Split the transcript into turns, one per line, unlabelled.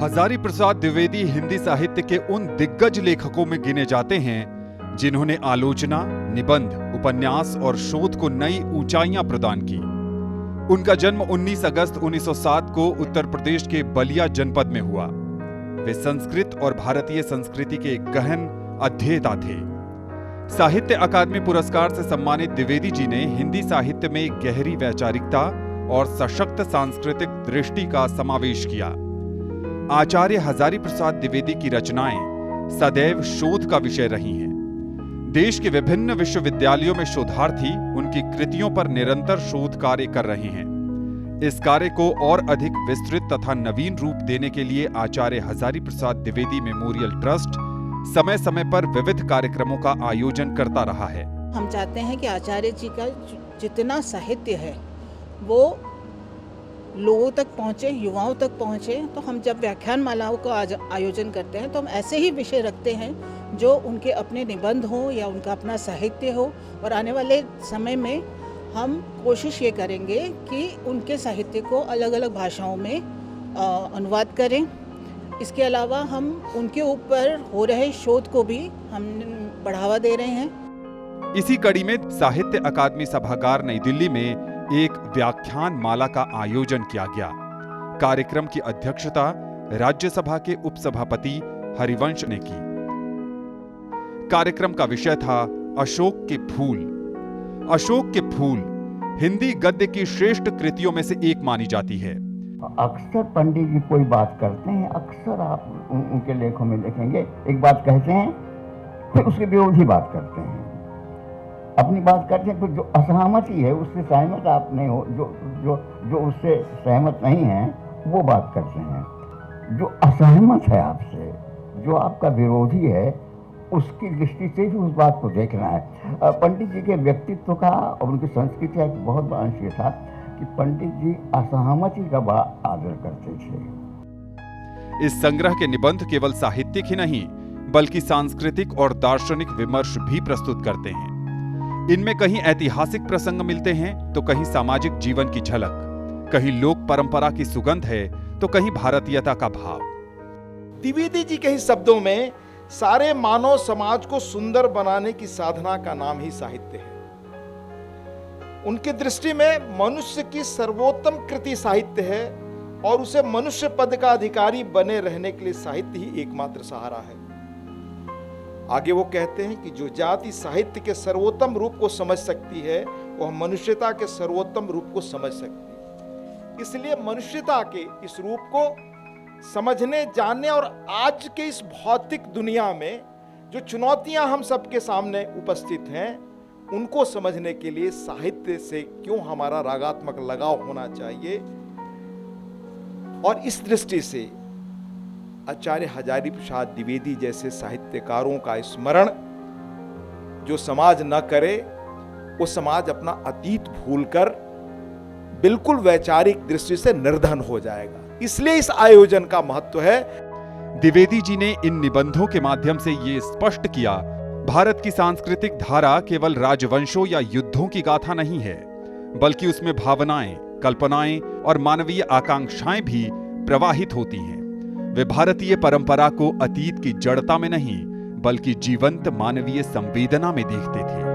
हजारी प्रसाद द्विवेदी हिंदी साहित्य के उन दिग्गज लेखकों में गिने जाते हैं जिन्होंने आलोचना, निबंध, उपन्यास और शोध को नई ऊंचाइयां प्रदान की। उनका जन्म 19 अगस्त 1907 को उत्तर प्रदेश के बलिया जनपद में हुआ। वे संस्कृत और भारतीय संस्कृति के गहन अध्येता थे। साहित्य अकादमी पुरस्कार से सम्मानित द्विवेदी जी ने हिंदी साहित्य में गहरी वैचारिकता और सशक्त सांस्कृतिक दृष्टि का समावेश किया। आचार्य हजारी प्रसाद द्विवेदी की रचनाएं सदैव शोध का विषय रही हैं। देश के विभिन्न विश्वविद्यालयों में शोधार्थी उनकी कृतियों पर निरंतर शोध कार्य कर रहे हैं। इस कार्य को और अधिक विस्तृत तथा नवीन रूप देने के लिए आचार्य हजारी प्रसाद द्विवेदी मेमोरियल ट्रस्ट समय समय पर विविध कार्यक्रमों का आयोजन करता रहा है।
हम चाहते हैं कि आचार्य जी का जितना साहित्य है वो लोगों तक पहुँचे, युवाओं तक पहुँचे। तो हम जब व्याख्यान मालाओं का आयोजन करते हैं तो हम ऐसे ही विषय रखते हैं जो उनके अपने निबंध हो या उनका अपना साहित्य हो। और आने वाले समय में हम कोशिश ये करेंगे कि उनके साहित्य को अलग अलग भाषाओं में अनुवाद करें। इसके अलावा हम उनके ऊपर हो रहे शोध को भी हम बढ़ावा दे रहे हैं।
इसी कड़ी में साहित्य अकादमी सभागार नई दिल्ली में एक व्याख्यान माला का आयोजन किया गया। कार्यक्रम की अध्यक्षता राज्यसभा के उपसभापति हरिवंश ने की। कार्यक्रम का विषय था अशोक के फूल। अशोक के फूल हिंदी गद्य की श्रेष्ठ कृतियों में से एक मानी जाती है।
अक्सर पंडित जी कोई बात करते हैं, अक्सर आप उनके लेखों में देखेंगे एक बात कहते हैं फिर उसके विरोधी बात करते हैं, अपनी बात करते हैं, फिर जो असहमति है उससे सहमत आप नहीं हो, जो उससे सहमत नहीं है वो बात करते हैं। जो असहमत है आपसे, जो आपका विरोधी है, उसकी दृष्टि से भी उस बात को देखना है। पंडित जी के व्यक्तित्व का और उनकी संस्कृति का एक बहुत बड़ा अंश ये था कि पंडित जी असहमति का बड़ा आदर करते थे।
इस संग्रह के निबंध केवल साहित्यिक ही नहीं बल्कि सांस्कृतिक और दार्शनिक विमर्श भी प्रस्तुत करते हैं। इनमें कहीं ऐतिहासिक प्रसंग मिलते हैं तो कहीं सामाजिक जीवन की झलक, कहीं लोक परंपरा की सुगंध है तो कहीं भारतीयता का भाव।
द्विवेदी जी के ही शब्दों में सारे मानव समाज को सुंदर बनाने की साधना का नाम ही साहित्य है। उनकी दृष्टि में मनुष्य की सर्वोत्तम कृति साहित्य है और उसे मनुष्य पद का अधिकारी बने रहने के लिए साहित्य ही एकमात्र सहारा है। आगे वो कहते हैं कि जो जाति साहित्य के सर्वोत्तम रूप को समझ सकती है वह मनुष्यता के सर्वोत्तम रूप को समझ सकती है। इसलिए मनुष्यता के इस रूप को समझने, जानने और आज के इस भौतिक दुनिया में जो चुनौतियां हम सबके सामने उपस्थित हैं उनको समझने के लिए साहित्य से क्यों हमारा रागात्मक लगाव होना चाहिए। और इस दृष्टि से आचार्य हजारी प्रसाद द्विवेदी जैसे साहित्यकारों का स्मरण जो समाज न करे वो समाज अपना अतीत भूलकर बिल्कुल वैचारिक दृष्टि से निर्धन हो जाएगा। इसलिए इस आयोजन का महत्व है।
द्विवेदी जी ने इन निबंधों के माध्यम से ये स्पष्ट किया, भारत की सांस्कृतिक धारा केवल राजवंशों या युद्धों की गाथा नहीं है बल्कि उसमें भावनाएं, कल्पनाएं और मानवीय आकांक्षाएं भी प्रवाहित होती हैं। वे भारतीय परंपरा को अतीत की जड़ता में नहीं बल्कि जीवंत मानवीय संवेदना में देखते थे।